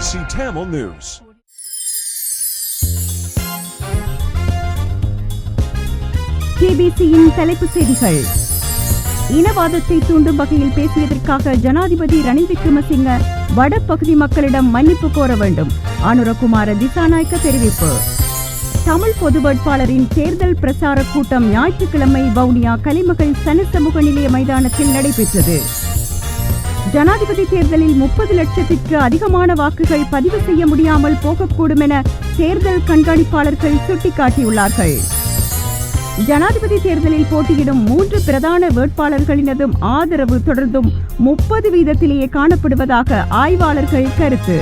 TBC Tamil News. TBCயின் தலைப்புச் செய்திகள். இனவாதத்தை தூண்டும் வகையில் பேசியதற்காக ஜனாதிபதி ரணில் விக்ரமசிங்க வடபகுதி மக்களிடம் மன்னிப்பு கோர வேண்டும். அனுரகுமார திசாநாயக்க தெரிவிப்பு. தமிழ் பொது வேட்பாளரின் தேர்தல் பிரசார கூட்டம் ஞாயிற்றுக்கிழமை வவுனியா கலிமகள் சனசமூக நிலைய மைதானத்தில் நடைபெற்றது. ஜனாதிபதி தேர்தலில் 30 லட்சத்திற்கு அதிகமான வாக்குகள் பதிவு செய்ய முடியாமல் போகக்கூடும் என தேர்தல் கண்காணிப்பாளர்கள் சுட்டிக்காட்டியுள்ளார்கள். ஜனாதிபதி தேர்தலில் போட்டியிடும் 3 பிரதான வேட்பாளர்களினதும் ஆதரவு தொடர்ந்தும் 30% காணப்படுவதாக ஆய்வாளர்கள் கருத்து.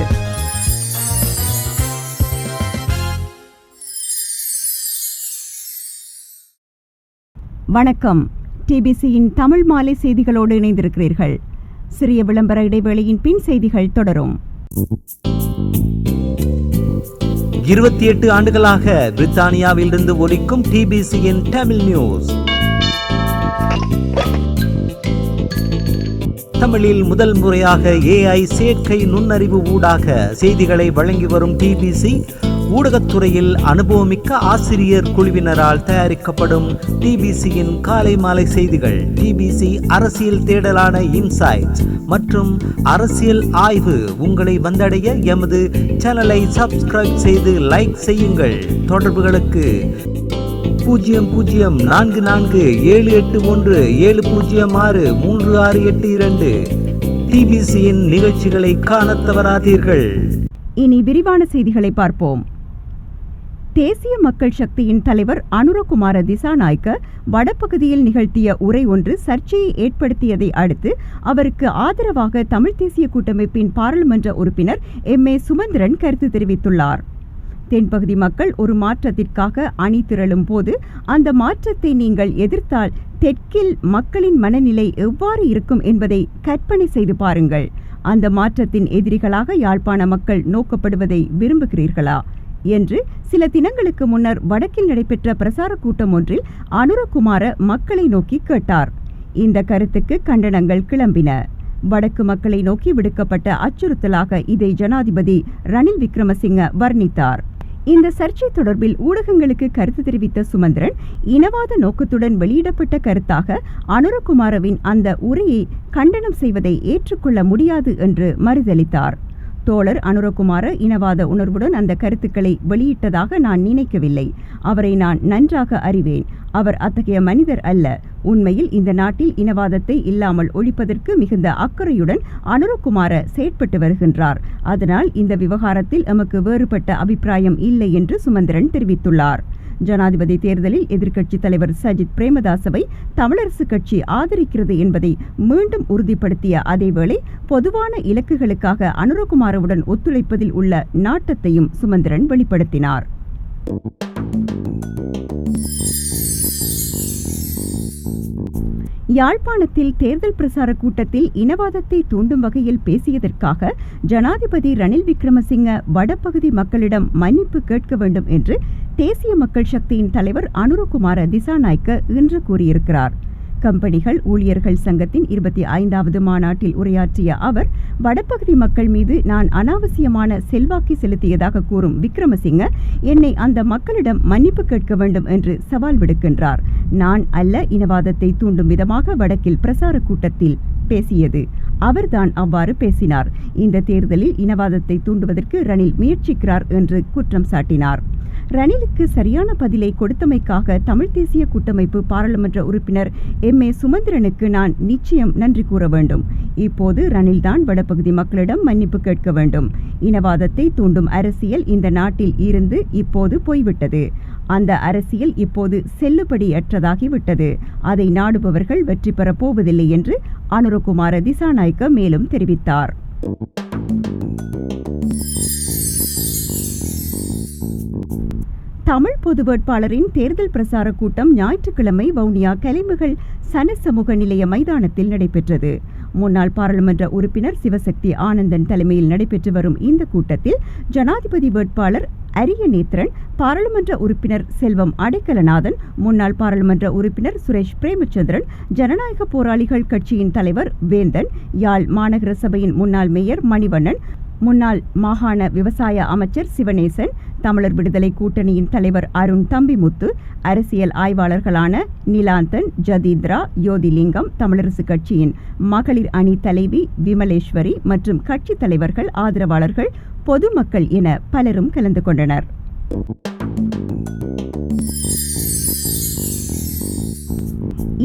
வணக்கம். டிபிசியின் தமிழ் மாலை செய்திகளோடு இணைந்திருக்கிறீர்கள். சிறிய விளம்பர இடைவேளையின் பின் செய்திகள் தொடரும். 28 ஆண்டுகளாக பிரித்தானியாவில் இருந்து ஒலிக்கும் டிபிசியின் தமிழ் நியூஸ். தமிழில் முதல் முறையாக AI செயற்கை நுண்ணறிவு ஊடாக செய்திகளை வழங்கி வரும் டிபிசி ஊடகத்துறையில் அனுபவமிக்க ஆசிரியர் குழுவினரால் தயாரிக்கப்படும் டிபிசியின் காலை மாலை செய்திகள், டிபிசி அரசியல் தேடலான இன்சைட்ஸ் மற்றும் அரசியல் ஆய்வு உங்களை வந்தடைய எமது சேனலை சப்ஸ்கிரைப் செய்து லைக் செய்யுங்கள். தொடர்புகளுக்கு 00447817063682 டிபிசியின் நிகழ்ச்சிகளை காண தவறாதீர்கள். இனி விரிவான செய்திகளை பார்ப்போம். தேசிய மக்கள் சக்தியின் தலைவர் அனுரகுமார திசாநாயக்க வடபகுதியில் நிகழ்த்திய உரை ஒன்று சர்ச்சையை ஏற்படுத்தியதை அடுத்து அவருக்கு ஆதரவாக தமிழ் தேசிய கூட்டமைப்பின் பாராளுமன்ற உறுப்பினர் MA சுமந்திரன் கருத்து தெரிவித்துள்ளார். தென்பகுதி மக்கள் ஒரு மாற்றத்திற்காக அணி திரளும் போது அந்த மாற்றத்தை நீங்கள் எதிர்த்தால் தெற்கில் மக்களின் மனநிலை எவ்வாறு இருக்கும் என்பதை கற்பனை செய்து பாருங்கள். அந்த மாற்றத்தின் எதிரிகளாக யாழ்ப்பாண மக்கள் நோக்கப்படுவதை விரும்புகிறீர்களா என்று சில தினங்களுக்கு முன்னர் வடக்கில் நடைபெற்ற பிரசார கூட்டம் ஒன்றில் அனுரகுமார மக்களை நோக்கி கேட்டார். இந்த கருத்துக்கு கண்டனங்கள் கிளம்பின. வடக்கு மக்களை நோக்கி விடுக்கப்பட்ட அச்சுறுத்தலாக இதை ஜனாதிபதி ரணில் விக்ரமசிங்க வர்ணித்தார். இந்த சர்ச்சை தொடர்பில் ஊடகங்களுக்கு கருத்து தெரிவித்த சுமந்திரன், இனவாத நோக்கத்துடன் வெளியிடப்பட்ட கருத்தாக அனுரகுமாரவின் அந்த உரையை கண்டனம் செய்வதை ஏற்றுக்கொள்ள முடியாது என்று மறுதளித்தார். தோழர் அனுரகுமார இனவாத உணர்வுடன் அந்த கருத்துக்களை வெளியிட்டதாக நான் நினைக்கவில்லை. அவரை நான் நன்றாக அறிவேன். அவர் அத்தகைய மனிதர் அல்ல. உண்மையில் இந்த நாட்டில் இனவாதத்தை இல்லாமல் ஒழிப்பதற்கு மிகுந்த அக்கறையுடன் அனுரகுமார செயற்பட்டு வருகின்றார். அதனால் இந்த விவகாரத்தில் எமக்கு வேறுபட்ட அபிப்பிராயம் இல்லை என்று சுமந்திரன் தெரிவித்துள்ளார். ஜனாதிபதி தேர்தலில் எதிர்க்கட்சித் தலைவர் சஜித் பிரேமதாசவை தமிழரசு கட்சி ஆதரிக்கிறது என்பதை மீண்டும் உறுதிப்படுத்திய அதேவேளை பொதுவான இலக்குகளுக்காக அனுரகுமாரவுடன் ஒத்துழைப்பதில் உள்ள நாட்டத்தையும் சுமந்திரன் வெளிப்படுத்தினார். யாழ்ப்பாணத்தில் தேர்தல் பிரசார கூட்டத்தில் இனவாதத்தை தூண்டும் வகையில் பேசியதற்காக ஜனாதிபதி ரணில் விக்ரமசிங்க வடபகுதி மக்களிடம் மன்னிப்பு கேட்க வேண்டும் என்று தேசிய மக்கள் சக்தியின் தலைவர் அனுரகுமார திசாநாயக்க இன்று கூறியிருக்கிறார். கம்பெனிகள் ஊழியர்கள் சங்கத்தின் 25வது மாநாட்டில் உரையாற்றிய அவர், வடபகுதி மக்கள் மீது நான் அனாவசியமான செல்வாக்கை செலுத்தியதாக கூறும் விக்ரமசிங்க என்னை அந்த மக்களிடம் மன்னிப்பு கேட்க வேண்டும் என்று சவால் விடுக்கின்றார். நான் அல்ல இனவாதத்தை தூண்டும் விதமாக வடக்கில் பிரசார கூட்டத்தில் பேசியது. அவர்தான் அவ்வாறு பேசினார். இந்த தேர்தலில் இனவாதத்தை தூண்டுவதற்கு ரணில் முயற்சிக்கிறார் என்று குற்றம் சாட்டினார். ரணிலுக்கு சரியான பதிலை கொடுத்தமைக்காக தமிழ் தேசிய கூட்டமைப்பு பாராளுமன்ற உறுப்பினர் MA சுமந்திரனுக்கு நான் நிச்சயம் நன்றி கூற வேண்டும். இப்போது ரணில்தான் வடபகுதி மக்களிடம் மன்னிப்பு கேட்க வேண்டும். இனவாதத்தை தூண்டும் அரசியல் இந்த நாட்டில் இருந்து இப்போது போய்விட்டது. அந்த அரசியல் இப்போது செல்லுபடியற்றதாகிவிட்டது. அதை நாடுபவர்கள் வெற்றி பெறப் போவதில்லை என்று அனுரகுமார திசாநாயக்க மேலும் தெரிவித்தார். தமிழ் பொது வேட்பாளரின் தேர்தல் பிரசார கூட்டம் ஞாயிற்றுக்கிழமை வவுனியா கலிமகள் சனசமூக நிலைய மைதானத்தில் நடைபெற்றது. முன்னாள் பாராளுமன்ற உறுப்பினர் சிவசக்தி ஆனந்தன் தலைமையில் நடைபெற்று வரும் இந்த கூட்டத்தில் ஜனாதிபதி வேட்பாளர் அரியநேத்திரன், பாராளுமன்ற உறுப்பினர் செல்வம் அடைக்கலநாதன், முன்னாள் பாராளுமன்ற உறுப்பினர் சுரேஷ் பிரேமச்சந்திரன், ஜனநாயக போராளிகள் கட்சியின் தலைவர் வேந்தன், யாழ் மாநகர சபையின் முன்னாள் மேயர் மணிவண்ணன், முன்னாள் மாகாண விவசாய அமைச்சர் சிவனேசன், தமிழர் விடுதலை கூட்டணியின் தலைவர் அருண் தம்பிமுத்து, அரசியல் ஆய்வாளர்களான நிலாந்தன், ஜதீந்திரா, யோதிலிங்கம், தமிழரசு கட்சியின் மகளிர் அணி தலைவி விமலேஸ்வரி மற்றும் கட்சித் தலைவர்கள், ஆதரவாளர்கள், பொதுமக்கள் என பலரும் கலந்து கொண்டனர்.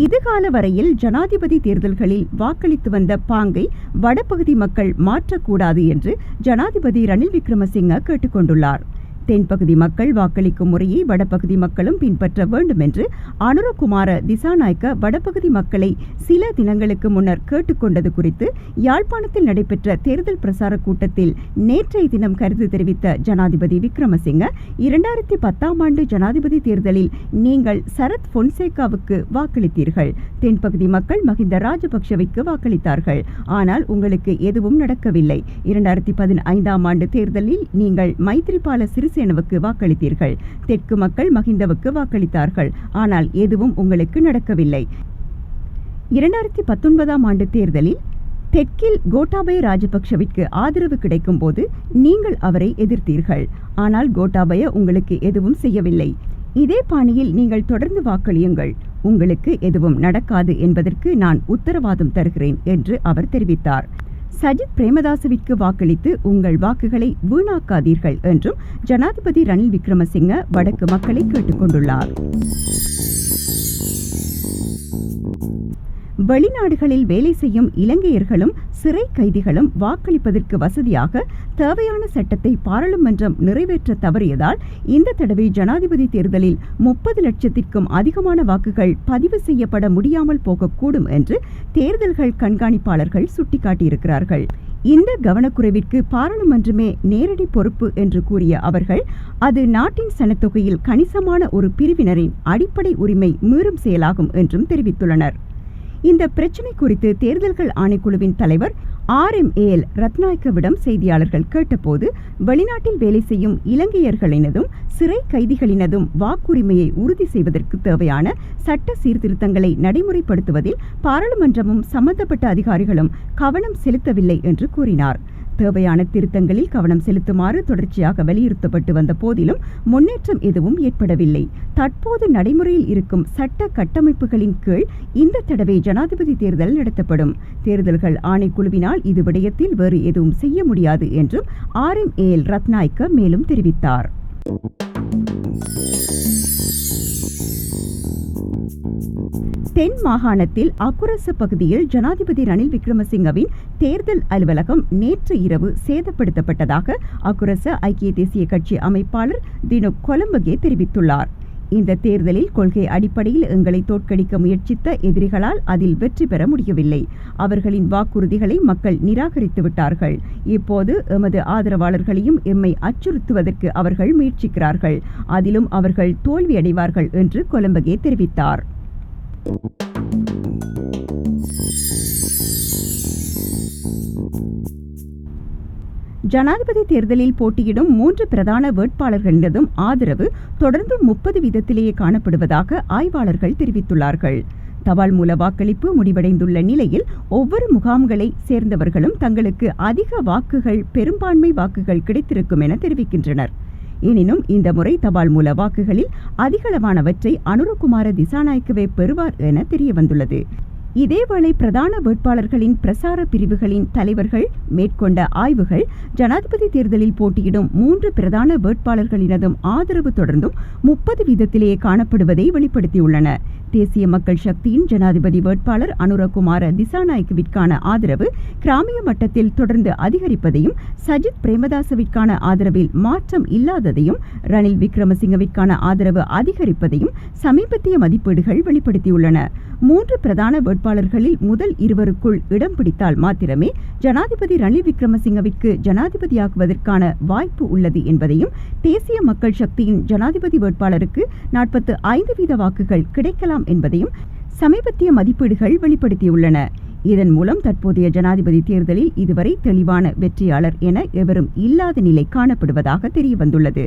இதுகால வரையில் ஜனாதிபதி தேர்தல்களில் வாக்களித்து வந்த பாங்கை வடபகுதி மக்கள் மாற்றக்கூடாது என்று ஜனாதிபதி ரணில் விக்ரமசிங்க கேட்டுக்கொண்டுள்ளார். தென்பகுதி மக்கள் வாக்களிக்கும் முறையை வடபகுதி மக்களும் பின்பற்ற வேண்டும் என்று அனுரகுமார திசாநாயக்க வடபகுதி மக்களை சில தினங்களுக்கு முன்னர் கேட்டுக்கொண்டது குறித்து யாழ்ப்பாணத்தில் நடைபெற்ற தேர்தல் பிரசார கூட்டத்தில் நேற்றைய தினம் கருத்து தெரிவித்த ஜனாதிபதி விக்ரமசிங்க, 2010ஆம் ஆண்டு ஜனாதிபதி தேர்தலில் நீங்கள் சரத் பொன்சேகாவுக்கு வாக்களித்தீர்கள். தென்பகுதி மக்கள் மஹிந்த ராஜபக்ஷவிற்கு வாக்களித்தார்கள். ஆனால் உங்களுக்கு எதுவும் நடக்கவில்லை. 2015ஆம் ஆண்டு தேர்தலில் நீங்கள் மைத்ரிபால சிறிசேனவுக்கு வாக்களித்தீர்கள். தெற்கு மக்கள் மஹிந்தவுக்கு வாக்களித்தார்கள். ஆனால் எதுவும் உங்களுக்கு நடக்கவில்லை. 2019ஆம் ஆண்டு தேர்தலில் தெற்கில் கோட்டாபய ராஜபக்ஷவிற்கு ஆதரவு கிடைக்கும் போது நீங்கள் அவரை எதிர்த்தீர்கள். ஆனால் கோட்டாபய உங்களுக்கு எதுவும் செய்யவில்லை. இதே பாணியில் நீங்கள் தொடர்ந்து வாக்களியுங்கள். உங்களுக்கு எதுவும் நடக்காது என்பதற்கு நான் உத்தரவாதம் தருகிறேன் என்று அவர் தெரிவித்தார். சஜித் பிரேமதாசவிற்கு வாக்களித்து உங்கள் வாக்குகளை வீணாக்காதீர்கள் என்றும் ஜனாதிபதி ரணில் விக்ரமசிங்க வடக்கு மக்களை கேட்டுக்கொண்டுள்ளார். வெளிநாடுகளில் வேலை செய்யும் இலங்கையர்களும் சிறை கைதிகளும் வாக்களிப்பதற்கு வசதியாக தேவையான சட்டத்தை பாராளுமன்றம் நிறைவேற்ற தவறியதால் இந்த தடவை ஜனாதிபதி தேர்தலில் 30 லட்சத்திற்கும் அதிகமான வாக்குகள் பதிவு செய்யப்பட முடியாமல் போகக்கூடும் என்று தேர்தல்கள் கண்காணிப்பாளர்கள் சுட்டிக்காட்டியிருக்கிறார்கள். இந்த கவனக்குறைவிற்கு பாராளுமன்றமே நேரடி பொறுப்பு என்று கூறிய அவர்கள், அது நாட்டின் சனத்தொகையில் கணிசமான ஒரு பிரிவினரின் அடிப்படை உரிமை மீறும் செயலாகும் என்றும் தெரிவித்துள்ளனர். இந்த பிரச்சினை குறித்து தேர்தல்கள் ஆணைக்குழுவின் தலைவர் RMAL ரத்நாயக்கவிடம் செய்தியாளர்கள் கேட்டபோது, வெளிநாட்டில் வேலை செய்யும் இலங்கையர்களினதும் சிறை கைதிகளினதும் வாக்குரிமையை உறுதி செய்வதற்கு தேவையான சட்ட சீர்திருத்தங்களை நடைமுறைப்படுத்துவதில் பாராளுமன்றமும் சம்பந்தப்பட்ட அதிகாரிகளும் கவனம் செலுத்தவில்லை என்று கூறினார். தேவையான திருத்தங்களில் கவனம் செலுத்துமாறு தொடர்ச்சியாக வலியுறுத்தப்பட்டு வந்த போதிலும் முன்னேற்றம் எதுவும் ஏற்படவில்லை. தற்போது நடைமுறையில் இருக்கும் சட்ட கட்டமைப்புகளின் கீழ் இந்த தடவை ஜனாதிபதி தேர்தல் நடத்தப்படும். தேர்தல்கள் ஆணைக்குழுவினால் இது விடயத்தில் வேறு எதுவும் செய்ய முடியாது என்றும் RMAL ரத்நாயக்க மேலும் தெரிவித்தார். தென் மாகாணத்தில் அக்குரச பகுதியில் ஜனாதிபதி ரணில் விக்ரமசிங்கவின் தேர்தல் அலுவலகம் நேற்று இரவு சேதப்படுத்தப்பட்டதாக அக்குரச ஐக்கிய தேசிய கட்சி அமைப்பாளர் தினு கொலம்பகே தெரிவித்துள்ளார். இந்த தேர்தலில் கொள்கை அடிப்படையில் எங்களை தோற்கடிக்க முயற்சித்த எதிரிகளால் அதில் வெற்றி பெற முடியவில்லை. அவர்களின் வாக்குறுதிகளை மக்கள் நிராகரித்து விட்டார்கள். இப்போது எமது ஆதரவாளர்களையும் எம்மை அச்சுறுத்துவதற்கு அவர்கள் முயற்சிக்கிறார்கள். அதிலும் அவர்கள் தோல்வியடைவார்கள் என்று கொலம்பகே தெரிவித்தார். ஜனாதிபதி தேர்தலில் போட்டியிடும் 3 பிரதான வேட்பாளர்களினதும் ஆதரவு தொடர்ந்து 30 வீதத்திலேயே காணப்படுவதாக ஆய்வாளர்கள் தெரிவித்துள்ளார்கள். தபால் மூல வாக்களிப்பு முடிவடைந்துள்ள நிலையில் ஒவ்வொரு முகாம்களை சேர்ந்தவர்களும் தங்களுக்கு அதிக வாக்குகள், பெரும்பான்மை வாக்குகள் கிடைத்திருக்கும் என தெரிவிக்கின்றனர். எனினும் இந்த முறை தபால் மூல வாக்குகளில் அதிகளவானவற்றை அனுரகுமார திசாநாயக்கவே பெறுவார் என தெரியவந்துள்ளது. இதேவேளை பிரதான வேட்பாளர்களின் பிரசார பிரிவுகளின் தலைவர்கள் மேற்கொண்ட ஆய்வுகள் ஜனாதிபதி தேர்தலில் போட்டியிடும் 3 பிரதான வேட்பாளர்களினதும் ஆதரவு தொடர்ந்தும் 30 வீதத்திலேயே காணப்படுவதை வெளிப்படுத்தியுள்ளன. தேசிய மக்கள் சக்தியின் ஜனாதிபதி வேட்பாளர் அனுரகுமார திசாநாயக்கவிற்கான ஆதரவு கிராமிய மட்டத்தில் தொடர்ந்து அதிகரிப்பதையும், சஜித் பிரேமதாசவிற்கான ஆதரவில் மாற்றம் இல்லாததையும், ரணில் விக்ரமசிங்கவிற்கான ஆதரவு அதிகரிப்பதையும் சமீபத்திய மதிப்பீடுகள் வெளிப்படுத்தியுள்ளன. 3 பிரதான வேட்பாளர்களில் முதல் 2 இடம் பிடித்தால் மாத்திரமே ஜனாதிபதி ரணில் விக்ரமசிங்கவிற்கு ஜனாதிபதியாகுவதற்கான வாய்ப்பு உள்ளது என்பதையும், தேசிய மக்கள் சக்தியின் ஜனாதிபதி வேட்பாளருக்கு 45 வீத வாக்குகள் கிடைக்கலாம் என்பதையும் சமீபத்திய மதிப்பீடுகள் வெளிப்படுத்தியுள்ளன. இதன் மூலம் தற்போதைய ஜனாதிபதி தேர்தலில் இதுவரை தெளிவான வெற்றியாளர் என எவரும் இல்லாத நிலை காணப்படுவதாக தெரியவந்துள்ளது.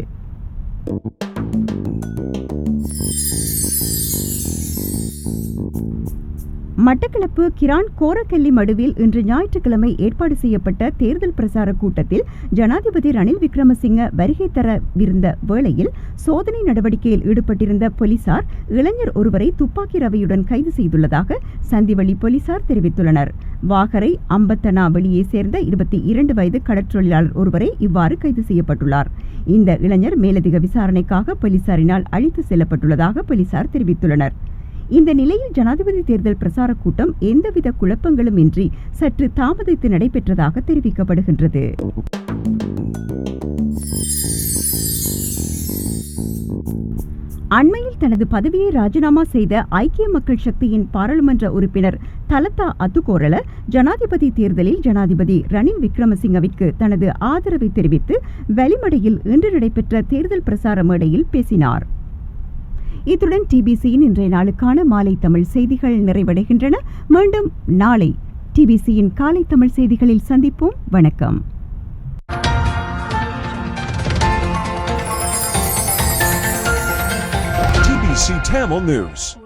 மட்டக்களப்பு கிரான் கோரக்கல்லி மடுவில் இன்று ஞாயிற்றுக்கிழமை ஏற்பாடு செய்யப்பட்ட தேர்தல் பிரசார கூட்டத்தில் ஜனாதிபதி ரணில் விக்ரமசிங்க வருகை தரவிருந்த வேளையில் சோதனை நடவடிக்கையில் ஈடுபட்டிருந்த போலீசார் இளைஞர் ஒருவரை துப்பாக்கி ரவையுடன் கைது செய்துள்ளதாக சந்திவழி போலீசார் தெரிவித்துள்ளனர். வாகரை அம்பத்தனா வெளியே சேர்ந்த 22 வயது கடற்றொழிலாளர் ஒருவரை இவ்வாறு கைது செய்யப்பட்டுள்ளார். இந்த இளைஞர் மேலதிக விசாரணைக்காக போலீசாரினால் அழைத்து செல்லப்பட்டுள்ளதாக போலீசார் தெரிவித்துள்ளனர். இந்த நிலையில் ஜனாதிபதி தேர்தல் பிரசார கூட்டம் எந்தவித குழப்பங்களும் இன்றி சற்று தாமதித்து நடைபெற்றதாக தெரிவிக்கப்படுகின்றது. அண்மையில் தனது பதவியை ராஜினாமா செய்த ஐக்கிய மக்கள் சக்தியின் பாராளுமன்ற உறுப்பினர் தலத்தா அத்துக்கோரள ஜனாதிபதி தேர்தலில் ஜனாதிபதி ரணில் விக்ரமசிங்கவிற்கு தனது ஆதரவை தெரிவித்து வெளிமடையில் இன்று நடைபெற்ற தேர்தல் பிரசார மேடையில் பேசினார். இத்துடன் டிபிசியின் இன்றைய நாளுக்கான மாலை தமிழ் செய்திகள் நிறைவடைகின்றன. மீண்டும் நாளை டிபிசியின் காலை தமிழ் செய்திகளில் சந்திப்போம். வணக்கம். TBC Tamil News.